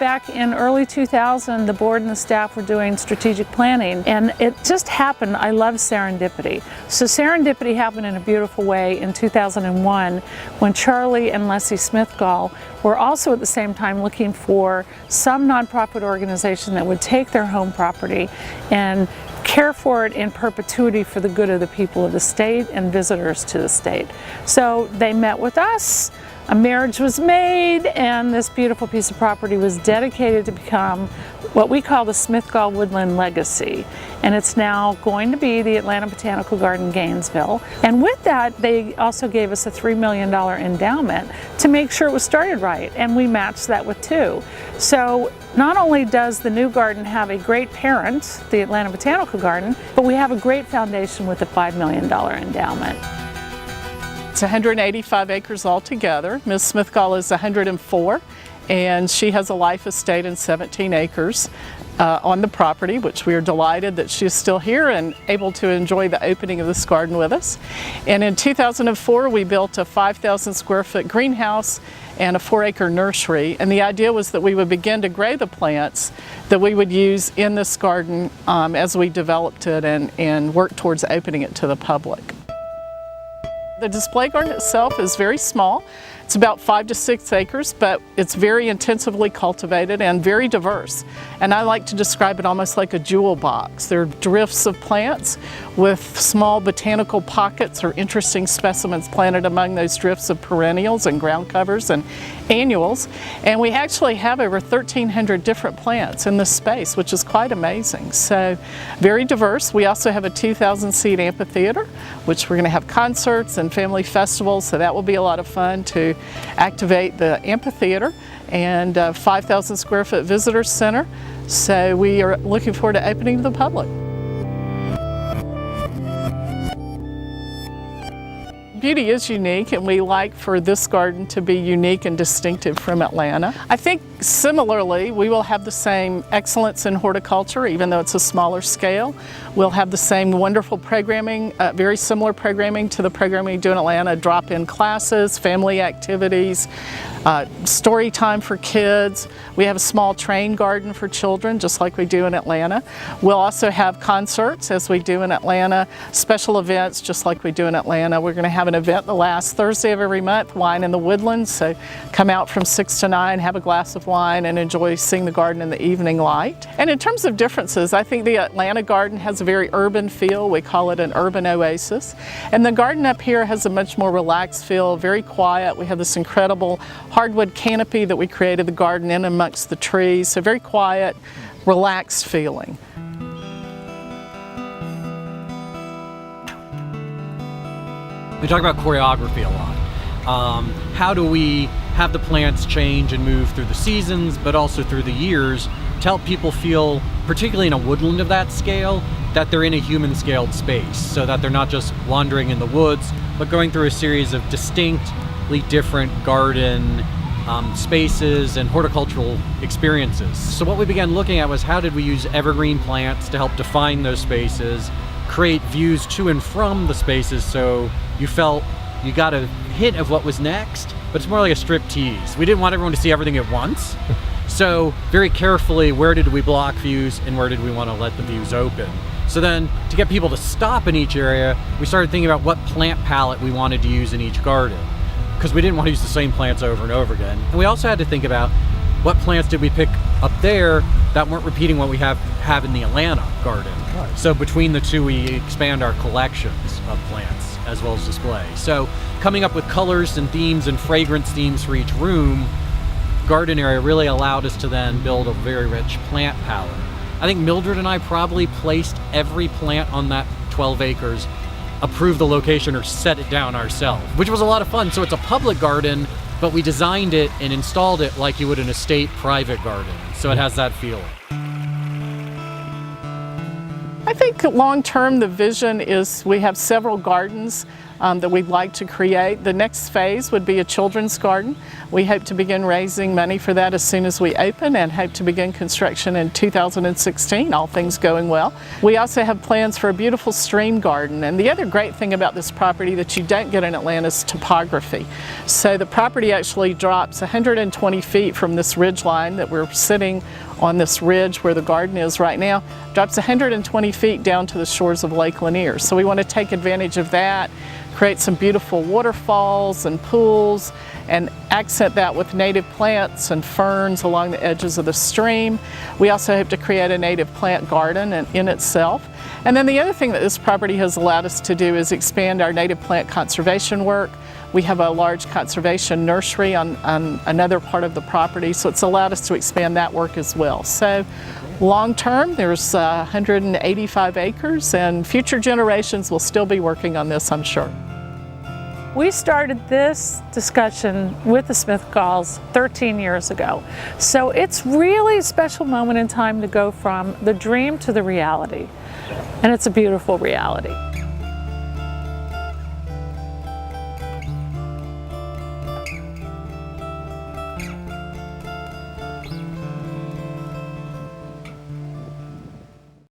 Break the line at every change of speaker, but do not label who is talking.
back in early 2000, the board and the staff were doing strategic planning, and it just happened. I love serendipity. So serendipity happened in a beautiful way in 2001 when Charlie and Lessie Smithgall were also at the same time looking for some nonprofit organization that would take their home property and care for it in perpetuity for the good of the people of the state and visitors to the state. So they met with us, a marriage was made, and this beautiful piece of property was dedicated to become what we call the Smithgall Woodland Legacy. And it's now going to be the Atlanta Botanical Garden, Gainesville. And with that, they also gave us a $3 million endowment to make sure it was started right, and we matched that with 2. So not only does the new garden have a great parent, the Atlanta Botanical Garden, but we have a great foundation with a $5 million endowment.
It's 185 acres altogether. Ms. Smithgall is 104, and she has a life estate in 17 acres on the property, which we are delighted that she's still here and able to enjoy the opening of this garden with us. And in 2004, we built a 5,000 square foot greenhouse and a 4-acre nursery, and the idea was that we would begin to grow the plants that we would use in this garden as we developed it and worked towards opening it to the public. The display garden itself is very small. It's about 5 to 6 acres, but it's very intensively cultivated and very diverse. And I like to describe it almost like a jewel box. There are drifts of plants with small botanical pockets or interesting specimens planted among those drifts of perennials and ground covers and annuals. And we actually have over 1,300 different plants in this space, which is quite amazing. So very diverse. We also have a 2,000 seat amphitheater, which we're going to have concerts and family festivals, so that will be a lot of fun to activate the amphitheater, and a 5,000 square foot visitor center. So we are looking forward to opening to the public. Beauty is unique, and we like for this garden to be unique and distinctive from Atlanta. I think similarly, we will have the same excellence in horticulture, even though it's a smaller scale. We'll have the same wonderful programming, very similar programming to the programming we do in Atlanta, drop-in classes, family activities, story time for kids. We have a small train garden for children, just like we do in Atlanta. We'll also have concerts, as we do in Atlanta, special events, just like we do in Atlanta. We're going to have an event the last Thursday of every month, Wine in the Woodlands, so come out from 6 to 9, have a glass of wine, and enjoy seeing the garden in the evening light. And in terms of differences, I think the Atlanta garden has a very urban feel. We call it an urban oasis. And the garden up here has a much more relaxed feel, very quiet. We have this incredible hardwood canopy that we created the garden in amongst the trees, so very quiet, relaxed feeling.
We talk about choreography a lot. How do we have the plants change and move through the seasons, but also through the years, to help people feel, particularly in a woodland of that scale, that they're in a human-scaled space, so that they're not just wandering in the woods, but going through a series of distinctly different garden spaces and horticultural experiences. So what we began looking at was how did we use evergreen plants to help define those spaces, create views to and from the spaces so you felt you got a hint of what was next, but it's more like a strip tease. We didn't want everyone to see everything at once. So very carefully, where did we block views and where did we want to let the views open? So then to get people to stop in each area, we started thinking about what plant palette we wanted to use in each garden, because we didn't want to use the same plants over and over again. And we also had to think about what plants did we pick up there that weren't repeating what we have in the Atlanta garden. Right. So between the two, we expand our collections of plants as well as display. So coming up with colors and themes and fragrance themes for each room, garden area really allowed us to then build a very rich plant palette. I think Mildred and I probably placed every plant on that 12 acres, approved the location or set it down ourselves, which was a lot of fun. So it's a public garden, but we designed it and installed it like you would an estate private garden. So it has that feeling.
I I think long-term the vision is we have several gardens that we'd like to create. The next phase would be a children's garden. We hope to begin raising money for that as soon as we open and hope to begin construction in 2016, all things going well. We also have plans for a beautiful stream garden, and the other great thing about this property that you don't get in Atlanta is topography. So the property actually drops 120 feet from this ridge line that we're sitting on, this ridge where the garden is right now, drops 120 feet down to the shores of Lake Lanier. So we want to take advantage of that, create some beautiful waterfalls and pools, and accent that with native plants and ferns along the edges of the stream. We also hope to create a native plant garden in itself. And then the other thing that this property has allowed us to do is expand our native plant conservation work. We have a large conservation nursery on another part of the property, so it's allowed us to expand that work as well. So long term, there's 185 acres, and future generations will still be working on this, I'm sure.
We started this discussion with the Smithgalls 13 years ago. So it's really a special moment in time to go from the dream to the reality. And it's a beautiful reality.